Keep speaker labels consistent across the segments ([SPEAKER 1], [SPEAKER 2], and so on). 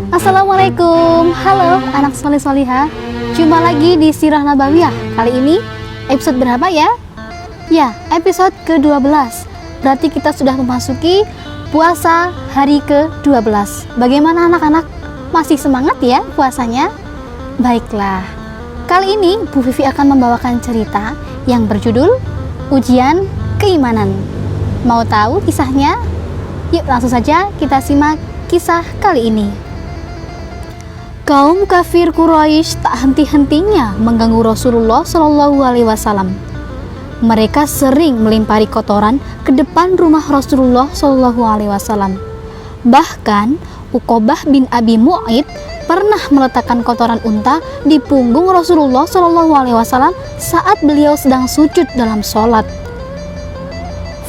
[SPEAKER 1] Assalamualaikum, halo anak soleh solihah. Jumpa lagi di Sirah Nabawiyah. Kali ini episode berapa ya? Ya, episode ke-12. Berarti kita sudah memasuki puasa hari ke-12. Bagaimana anak-anak? Masih semangat ya puasanya? Baiklah, kali ini Bu Vivi akan membawakan cerita yang berjudul Ujian Keimanan. Mau tahu kisahnya? Yuk langsung saja kita simak kisah kali ini. Kaum kafir Quraisy tak henti-hentinya mengganggu Rasulullah Shallallahu Alaihi Wasallam. Mereka sering melempari kotoran ke depan rumah Rasulullah Shallallahu Alaihi Wasallam. Bahkan Uqobah bin Abi Mu'id pernah meletakkan kotoran unta di punggung Rasulullah Shallallahu Alaihi Wasallam saat beliau sedang sujud dalam sholat.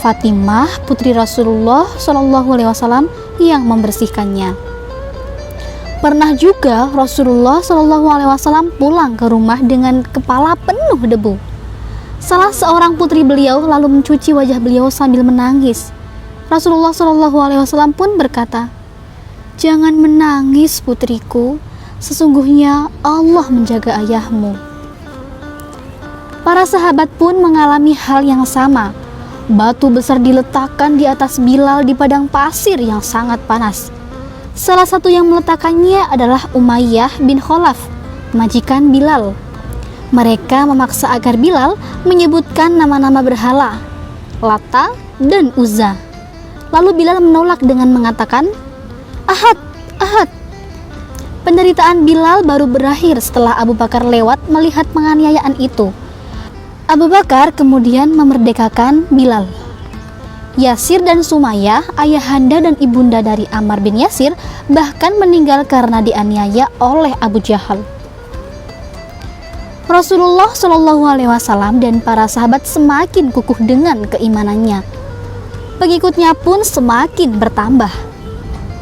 [SPEAKER 1] Fatimah putri Rasulullah Shallallahu Alaihi Wasallam yang membersihkannya. Pernah juga Rasulullah Shallallahu Alaihi Wasallam pulang ke rumah dengan kepala penuh debu. Salah seorang putri beliau lalu mencuci wajah beliau sambil menangis. Rasulullah Shallallahu Alaihi Wasallam pun berkata, "Jangan menangis putriku, sesungguhnya Allah menjaga ayahmu." Para sahabat pun mengalami hal yang sama. Batu besar diletakkan di atas Bilal di padang pasir yang sangat panas. Salah satu yang meletakkannya adalah Umayyah bin Khalaf, majikan Bilal. Mereka memaksa agar Bilal menyebutkan nama-nama berhala, Lata dan Uzza. Lalu Bilal menolak dengan mengatakan, "Ahad, Ahad." Penderitaan Bilal baru berakhir setelah Abu Bakar lewat melihat penganiayaan itu. Abu Bakar kemudian memerdekakan Bilal. Yasir dan Sumayyah, ayahanda dan ibunda dari Ammar bin Yasir, bahkan meninggal karena dianiaya oleh Abu Jahal. Rasulullah Shallallahu Alaihi Wasallam dan para sahabat semakin kukuh dengan keimanannya. Pengikutnya pun semakin bertambah.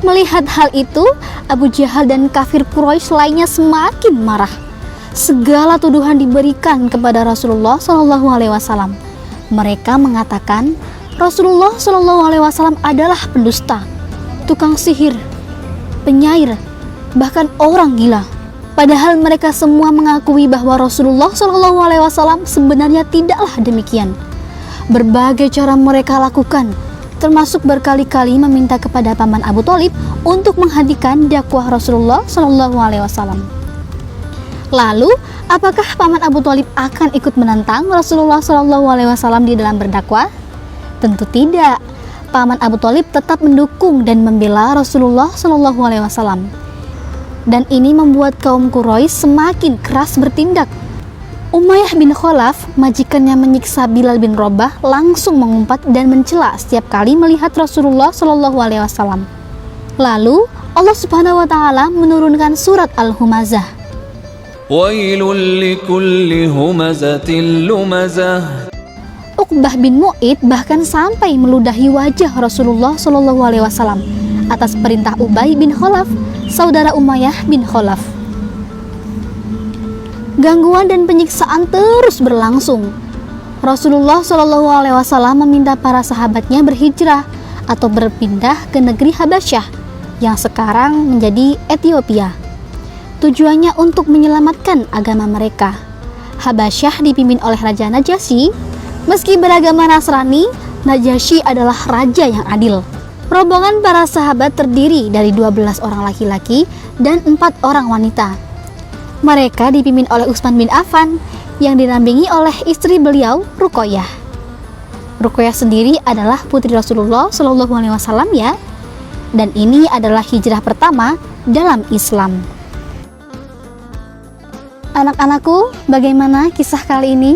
[SPEAKER 1] Melihat hal itu, Abu Jahal dan kafir Quraisy lainnya semakin marah. Segala tuduhan diberikan kepada Rasulullah Shallallahu Alaihi Wasallam. Mereka mengatakan Rasulullah Shallallahu Alaihi Wasallam adalah pendusta, tukang sihir, penyair, bahkan orang gila. Padahal mereka semua mengakui bahwa Rasulullah Shallallahu Alaihi Wasallam sebenarnya tidaklah demikian. Berbagai cara mereka lakukan, termasuk berkali-kali meminta kepada paman Abu Thalib untuk menghentikan dakwah Rasulullah Shallallahu Alaihi Wasallam. Lalu, apakah paman Abu Thalib akan ikut menentang Rasulullah Shallallahu Alaihi Wasallam di dalam berdakwah? Tentu tidak. Paman Abu Thalib tetap mendukung dan membela Rasulullah Shallallahu Alaihi Wasallam. Dan ini membuat kaum Quraisy semakin keras bertindak. Umayyah bin Khalaf, majikannya menyiksa Bilal bin Rabah, langsung mengumpat dan mencela setiap kali melihat Rasulullah Shallallahu Alaihi Wasallam. Lalu Allah Subhanahu Wa Taala menurunkan surat Al-Humazah.
[SPEAKER 2] Wailul likulli humazatil lumazah.
[SPEAKER 1] Uqbah bin Mu'id bahkan sampai meludahi wajah Rasulullah Shallallahu Alaihi Wasallam atas perintah Ubay bin Khalaf, saudara Umayyah bin Khalaf. Gangguan dan penyiksaan terus berlangsung. Rasulullah Shallallahu Alaihi Wasallam meminta para sahabatnya berhijrah atau berpindah ke negeri Habasyah yang sekarang menjadi Ethiopia. Tujuannya untuk menyelamatkan agama mereka. Habasyah dipimpin oleh Raja Najasyi. Meski beragama Nasrani, Najasyi adalah raja yang adil. Rombongan para sahabat terdiri dari 12 orang laki-laki dan 4 orang wanita. Mereka dipimpin oleh Utsman bin Affan yang dinampingi oleh istri beliau, Ruqayyah. Ruqayyah sendiri adalah putri Rasulullah Shallallahu Alaihi Wasallam ya. Dan ini adalah hijrah pertama dalam Islam. Anak-anakku, bagaimana kisah kali ini?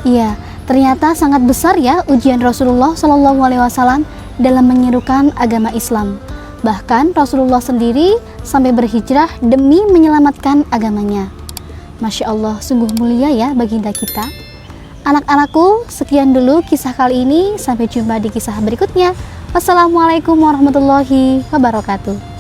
[SPEAKER 1] Iya, ternyata sangat besar ya ujian Rasulullah Shallallahu Alaihi Wasallam dalam menyerukan agama Islam. Bahkan Rasulullah sendiri sampai berhijrah demi menyelamatkan agamanya. Masya Allah, sungguh mulia ya baginda kita. Anak-anakku, sekian dulu kisah kali ini. Sampai jumpa di kisah berikutnya. Wassalamualaikum warahmatullahi wabarakatuh.